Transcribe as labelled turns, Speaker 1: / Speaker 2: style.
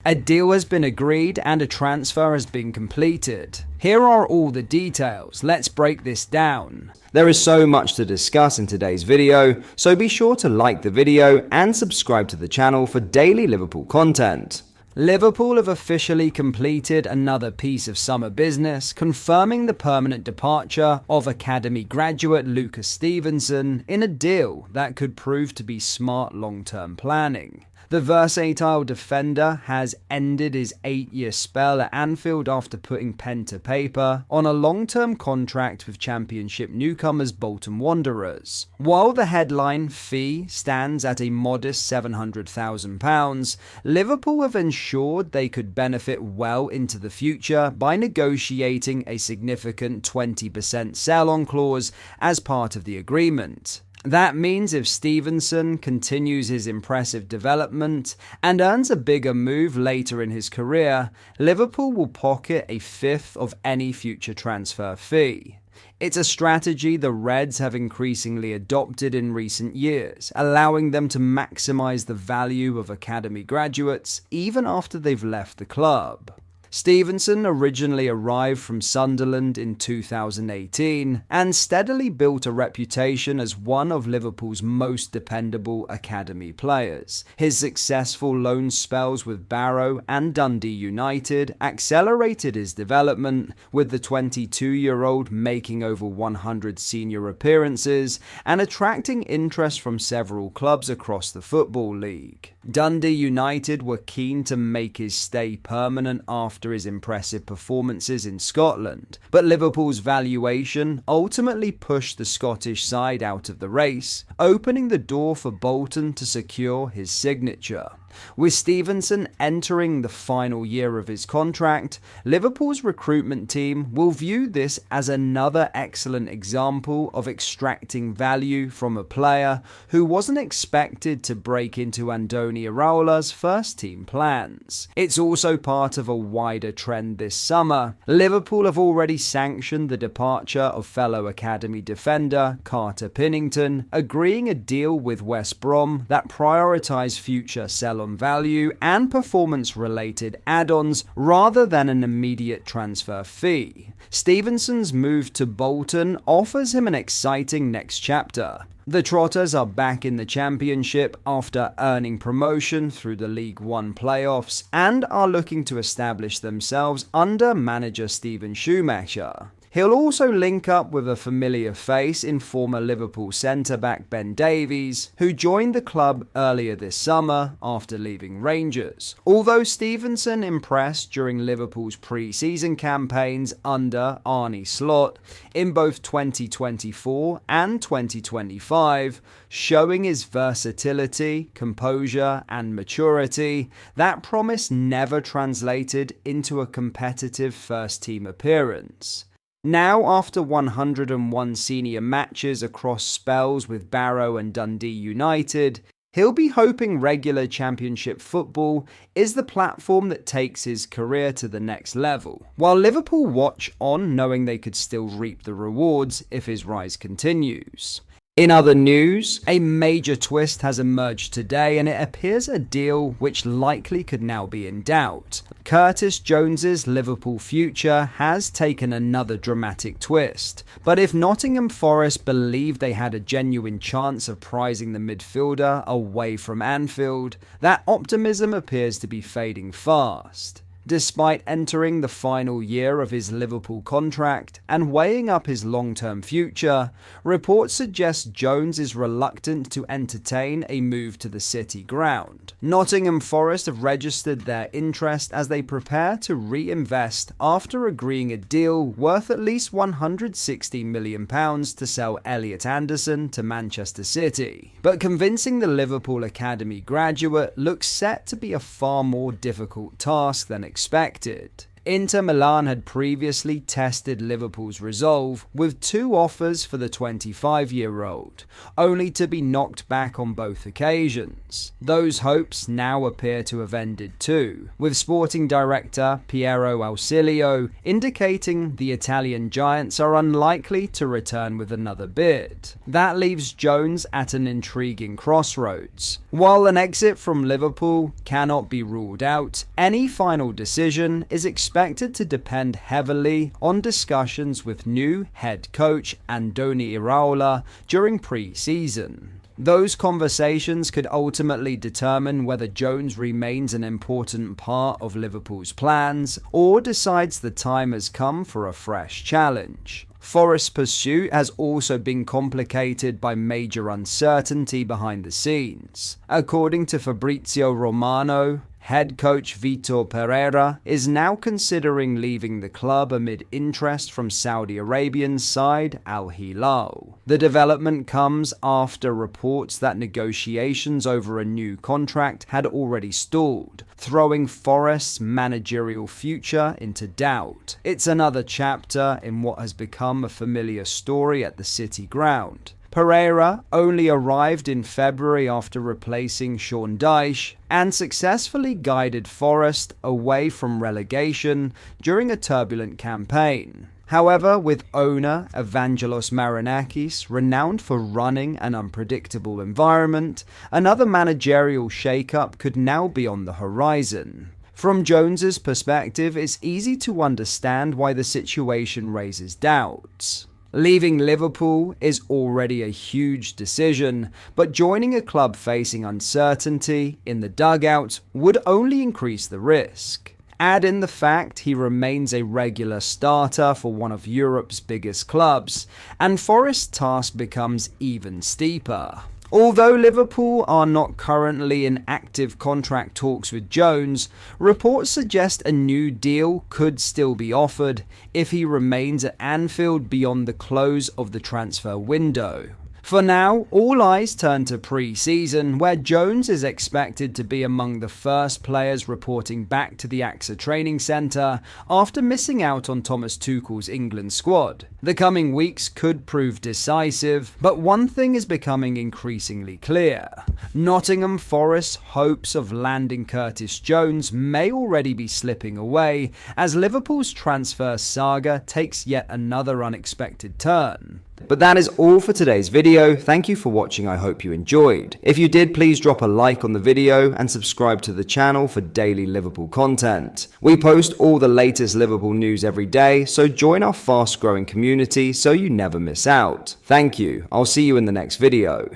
Speaker 1: A deal has been agreed and a transfer has been completed. Here are all the details. Let's break this down. There is so much to discuss in today's video, so be sure to like the video and subscribe to the channel for daily Liverpool content. Liverpool have officially completed another piece of summer business, confirming the permanent departure of academy graduate Lucas Stevenson in a deal that could prove to be smart long-term planning. The versatile defender has ended his 8-year spell at Anfield after putting pen to paper on a long-term contract with Championship newcomers Bolton Wanderers. While the headline fee stands at a modest £700,000, Liverpool have ensured they could benefit well into the future by negotiating a significant 20% sell-on clause as part of the agreement. That means if Stevenson continues his impressive development and earns a bigger move later in his career, Liverpool will pocket a fifth of any future transfer fee. It's a strategy the Reds have increasingly adopted in recent years, allowing them to maximize the value of academy graduates even after they've left the club. Stevenson originally arrived from Sunderland in 2018 and steadily built a reputation as one of Liverpool's most dependable academy players. His successful loan spells with Barrow and Dundee United accelerated his development, with the 22-year-old making over 100 senior appearances and attracting interest from several clubs across the Football League. Dundee United were keen to make his stay permanent after his impressive performances in Scotland, but Liverpool's valuation ultimately pushed the Scottish side out of the race, opening the door for Bolton to secure his signature. With Stevenson entering the final year of his contract, Liverpool's recruitment team will view this as another excellent example of extracting value from a player who wasn't expected to break into Andoni Iraola's first-team plans. It's also part of a wider trend this summer. Liverpool have already sanctioned the departure of fellow academy defender Carter Pinnington, agreeing a deal with West Brom that prioritised future sell-on value and performance-related add-ons rather than an immediate transfer fee. Stevenson's move to Bolton offers him an exciting next chapter. The Trotters are back in the Championship after earning promotion through the League One playoffs and are looking to establish themselves under manager Steven Schumacher. He'll also link up with a familiar face in former Liverpool centre-back Ben Davies, who joined the club earlier this summer after leaving Rangers. Although Stevenson impressed during Liverpool's pre-season campaigns under Arne Slot in both 2024 and 2025, showing his versatility, composure and maturity, that promise never translated into a competitive first-team appearance. Now, after 101 senior matches across spells with Barrow and Dundee United, he'll be hoping regular Championship football is the platform that takes his career to the next level, while Liverpool watch on knowing they could still reap the rewards if his rise continues. In other news, a major twist has emerged today, and it appears a deal which likely could now be in doubt. Curtis Jones's Liverpool future has taken another dramatic twist, but if Nottingham Forest believed they had a genuine chance of prizing the midfielder away from Anfield, that optimism appears to be fading fast. Despite entering the final year of his Liverpool contract and weighing up his long-term future, reports suggest Jones is reluctant to entertain a move to the City ground. Nottingham Forest have registered their interest as they prepare to reinvest after agreeing a deal worth at least £160 million to sell Elliot Anderson to Manchester City. But convincing the Liverpool Academy graduate looks set to be a far more difficult task than expected. Inter Milan had previously tested Liverpool's resolve with 2 offers for the 25-year-old, only to be knocked back on both occasions. Those hopes now appear to have ended too, with sporting director Piero Ausilio indicating the Italian giants are unlikely to return with another bid. That leaves Jones at an intriguing crossroads. While an exit from Liverpool cannot be ruled out, any final decision is expected to depend heavily on discussions with new head coach Andoni Iraola during pre-season. Those conversations could ultimately determine whether Jones remains an important part of Liverpool's plans or decides the time has come for a fresh challenge. Forest's pursuit has also been complicated by major uncertainty behind the scenes. According to Fabrizio Romano, head coach Vitor Pereira is now considering leaving the club amid interest from Saudi Arabian side Al Hilal. The development comes after reports that negotiations over a new contract had already stalled, throwing Forest's managerial future into doubt. It's another chapter in what has become a familiar story at the City ground. Pereira only arrived in February after replacing Sean Dyche and successfully guided Forest away from relegation during a turbulent campaign. However, with owner Evangelos Marinakis renowned for running an unpredictable environment, another managerial shake-up could now be on the horizon. From Jones's perspective, it's easy to understand why the situation raises doubts. Leaving Liverpool is already a huge decision, but joining a club facing uncertainty in the dugout would only increase the risk. Add in the fact he remains a regular starter for one of Europe's biggest clubs, and Forest's task becomes even steeper. Although Liverpool are not currently in active contract talks with Jones, reports suggest a new deal could still be offered if he remains at Anfield beyond the close of the transfer window. For now, all eyes turn to pre-season, where Jones is expected to be among the first players reporting back to the AXA training centre after missing out on Thomas Tuchel's England squad. The coming weeks could prove decisive, but one thing is becoming increasingly clear. Nottingham Forest's hopes of landing Curtis Jones may already be slipping away as Liverpool's transfer saga takes yet another unexpected turn. But that is all for today's video. Thank you for watching. I hope you enjoyed. If you did, please drop a like on the video and subscribe to the channel for daily Liverpool content. We post all the latest Liverpool news every day, so join our fast growing community so you never miss out. Thank you. I'll see you in the next video.